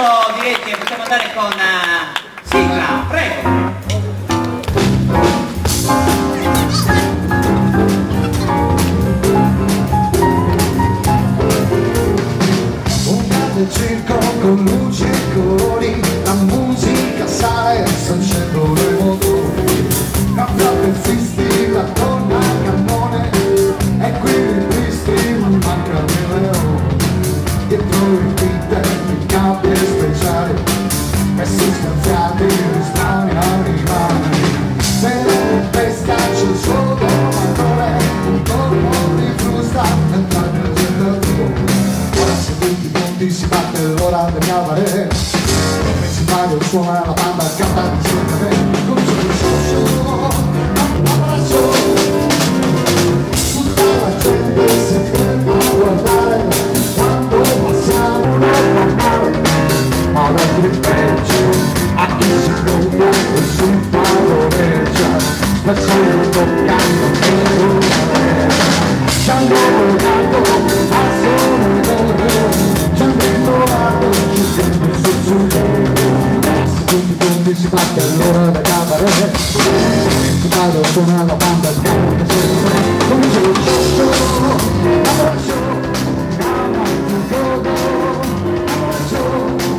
adesso direi che possiamo andare con sigla, prego. Un circo con luci e colori, la musica sale accendo i motori, cambia pensisti, la donna al cannone, e qui i tristi ma mancano i leoni, dietro i vite, i capi speciali, e sostanziati risparmiano i mani, nella tempesta c'è il suo domatore, un colpo di frusta nel taglio generatore. Se tutti i punti si batte l'ora del cabaret, il principale suona la banda canta insieme a me, comincia il show, abbraccio, tutta la gente si ferma a guardare, quando passiamo normale, ma da peggio, a chi si compra e si favoreggia, facendo toccando per una mezza, ci hanno votato a solo ci hanno trovato, ci siamo su tutti si batte all'ora da cabaret, si vado suona la banda canta sempre, comincia lo show, abbraccio, calma il fuoco, abbraccio,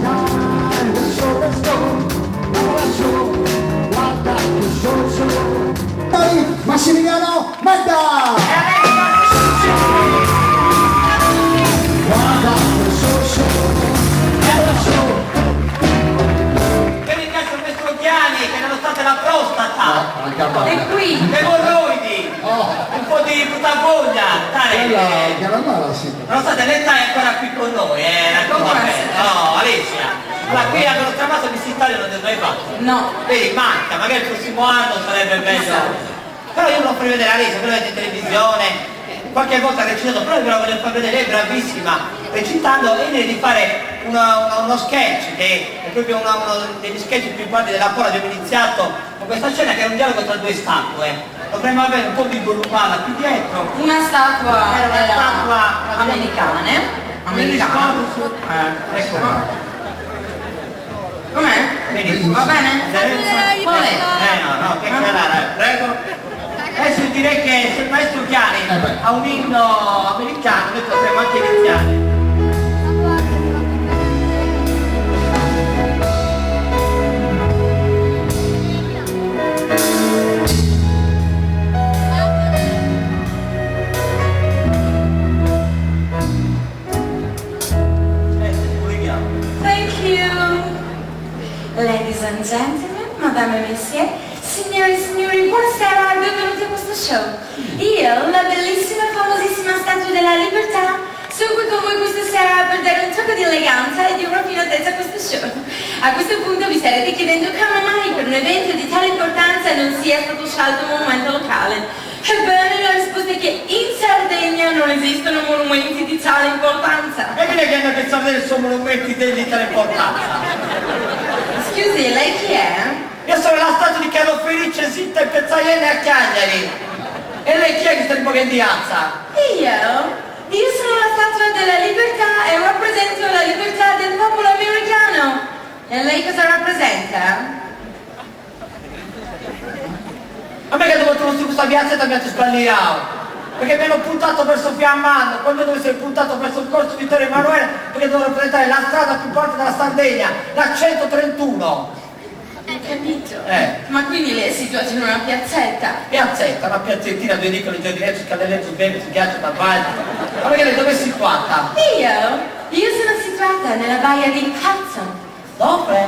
dai, il sole sto, abbraccio, guarda che show, poi Massimiliano Medda! La prostata e qui le emorroidi, un po' di putavoglia, dai, nonostante lei sta ancora qui con noi, una cosa bella. No, Alessia, allora qui a Grosso Tramato di Italia non ti hai fatto? no, Vedi, manca, magari il prossimo anno sarebbe meglio. Però io lo voglio vedere Alessia, però vedete in televisione, qualche volta ha recitato, però ve la voglio far vedere, lei è bravissima recitando, e direi di fare uno sketch che è proprio uno degli sketch più importanti della Pola. Abbiamo iniziato con questa scena che è un dialogo tra due statue, dovremmo avere un po' di volumana qui dietro, una statua era una statua americana. Ecco. Com'è? Benissimo. Va bene? Qual è? No, che chiarare, prego. Adesso direi che se il maestro Chiari ha un inno americano, noi potremmo anche iniziare. Thank you. Ladies and gentlemen, madame et messieurs, signore e signori, buonasera e benvenuti a questo show. Io, la bellissima e famosissima Statua della Libertà, sono qui con voi questa sera per dare un tocco di eleganza e di una raffinatezza a questo show. A questo punto vi starete chiedendo come mai per un evento di tale importanza non sia stato scelto un monumento locale. Ebbene, la risposta è che in Sardegna non esistono monumenti di tale importanza. E viene che hanno che sapere sono monumenti di tale importanza. Scusi, lei chi è? Io sono la statua di Carlo Felice, zitta e Pezzaiene a Cagliari. E lei chi è che sta un po' che di alza? Io sono la Statua della Libertà e rappresento la libertà del popolo americano. E lei cosa rappresenta? A me che devo trovare su questa piazzetta mi ha sbagliato, perché mi hanno puntato verso Fiammano, quando dove sei puntato verso il corso Vittorio Emanuele, perché devo rappresentare la strada più forte della Sardegna, la 131. Capito? Ma quindi lei è situato in una piazzetta? Piazzetta, una piazzettina, due vicoli, giardinetti, scadelletto, bene, si ghiaccio da bagno. Ma perché dove sei situata? Io sono situata nella baia di Hudson. Dove?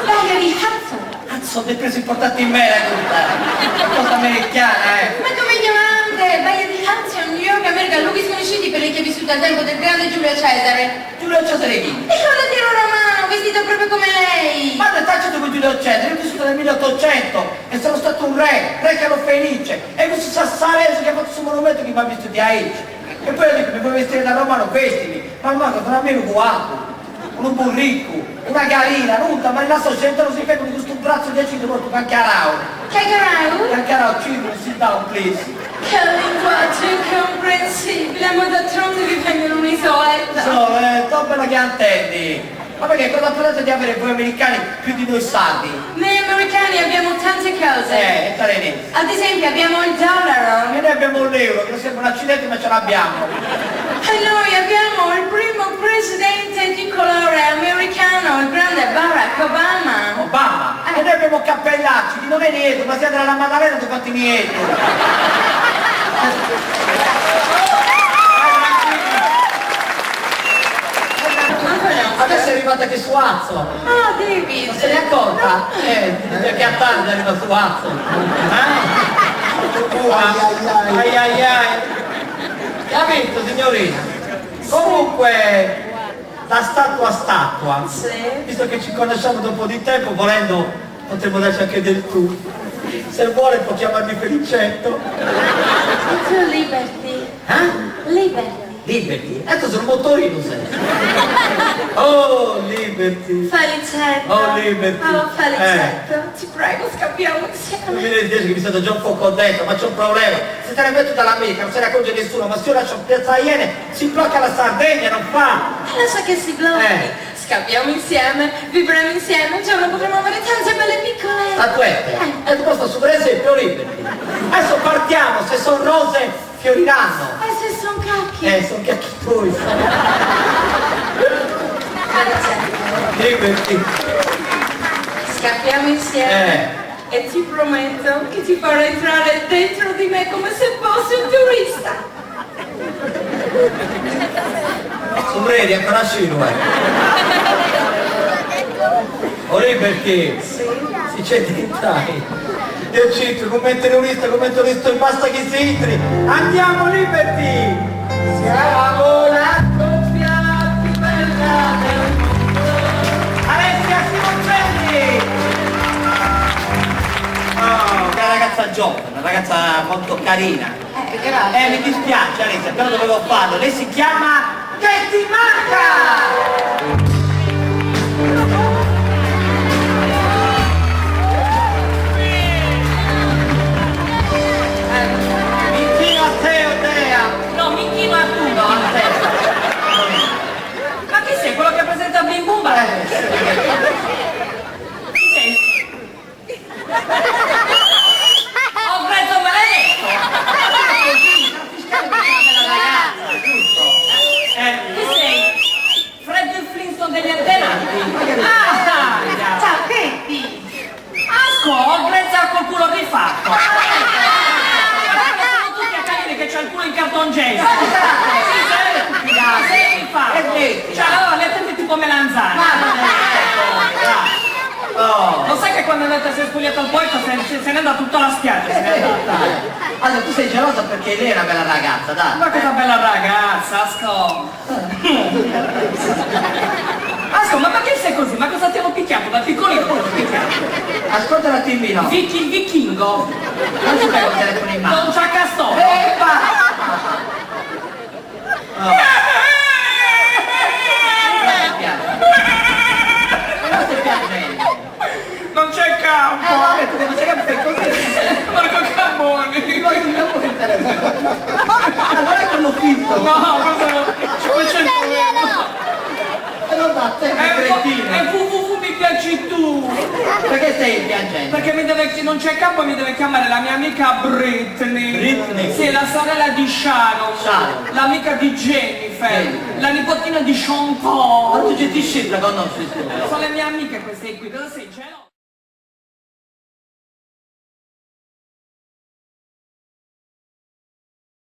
Baia di Hudson. Cazzo, ti hai preso importante in me, tutta. Cosa americana, Ma come ignorante, baia di Hudson, New York, America, luoghi sconosciuti per lei che è vissuto al tempo del grande Giulio Cesare. Giulio Cesare chi? E condottiero romano, vestito proprio come lei. Ma non taccio con Giulio Cesare, io ho vissuto nel 1800 e sono stato un re Carlo Felice. E questo Sassarese che ha fatto il suo monumento che mi ha visto di Aici. E poi io dico, mi puoi vestire da romano, vestimi. Ma Marco, non almeno guapo, un burrico, una galina, nulla, ma il nostro centro non si ferma di questo braccio di accido molto cancarao. Cancarao? Cancarao, children, sit down, please. Che linguaggio incomprensibile, ma d'altronde vive in un'isoletta. So, bella che antenni. Ma perché cosa pensate di avere voi americani più di noi sardi? Noi americani abbiamo tante cose. E italiani. Ad esempio abbiamo il dollaro. E noi abbiamo l'euro, che sembra un accidente ma ce l'abbiamo. E noi abbiamo il primo presidente di colore americano, il grande Barack Obama. Obama. E noi abbiamo cappellacci, di non è niente, ma siete alla Maddalena sono fatti niente. Adesso è arrivata che Suazzo. Ah, David. Non se ne è accorta? Perché a tardi arriva Suazzo. Ai ai ai. Capito signorina? Comunque, da statua a statua, Sì. visto che ci conosciamo da un po' di tempo, volendo potremmo darci anche del tu. Se vuole può chiamarmi Felicetto. E tu Liberty. Liberty. Liberty? Ecco sono motorino sei. Oh Liberty. Felicetto. Oh, Liberty. Oh, Felicetto. Ti prego, scappiamo Non insieme. mi dispiace che mi sento già un po' contento, ma c'è un problema. Se te ne vai tutta l'America, non se ne accorge nessuno, ma se io lascio Piazza Iene, si blocca la Sardegna, non fa. Lascia che si blocchi. Scappiamo insieme, vivremo insieme, un giorno potremo avere tante belle piccole. Statuette. E tu posso su per esempio Liberty. Adesso partiamo, se sono rose fioriranno. Se sono cacchi. Sono cacchi tuoi. Felicetto. Liberty. Scappiamo insieme. E ti prometto che ti farò entrare dentro di me come se fossi un turista. Sono ready, ancora scino, Oh Liberty. Si c'è dentrai. Dio citro, come terrorista, in basta che si entri. Andiamo Liberty! Siamo la coppia più bella del mondo. Alessia Simoncelli! Oh, una ragazza giovane, una ragazza molto carina. Grazie. Mi dispiace Alessia, però dovevo farlo. Lei si chiama Betty Manca! No, mi inchino a tu. No, a te. Ma chi sei? Quello che presenta Bim Bumba? Chi sei? Ho preso maledetto! Chi sei? Fred Flintstone degli antenati? Ah! Ciao, Katie. Asco, ho grezza col culo rifatto! Guarda, sono tutti a capire che c'è il culo in cartongesso! Sei rifatto! Cioè, allora, le tende tipo melanzane! Oh. Lo sai che quando è andata si è spogliata al poeta se ne è andata tutta la spiaggia? Se n'è andata. Allora tu sei gelosa perché lei è una bella ragazza, dai. Ma cosa bella ragazza, Asco! Asco, ma perché sei così? Ma cosa ti hanno picchiato? Da piccolino ti hanno picchiato? Ascolta un attimino. Il vichingo? Non ti prego il telefono in mano. Non c'ha castoro? Non ti piace. Non ti piace. Non c'è campo! Non c'è che fai così. Marco Carboni! Allora è quello finto. No, cosa? 500 euro! Non da te, che cretino. E www mi piaci tu! Perché stai piangendo? Perché non c'è campo e mi deve chiamare la mia amica Britney. Britney? Sì, la sorella di Sharon. Sharon. L'amica di Jennifer. Sì. La nipotina di Sean Ma Paul. tu gestisci la conosci tu? Sono le mie amiche queste qui, cosa sei? Geloso?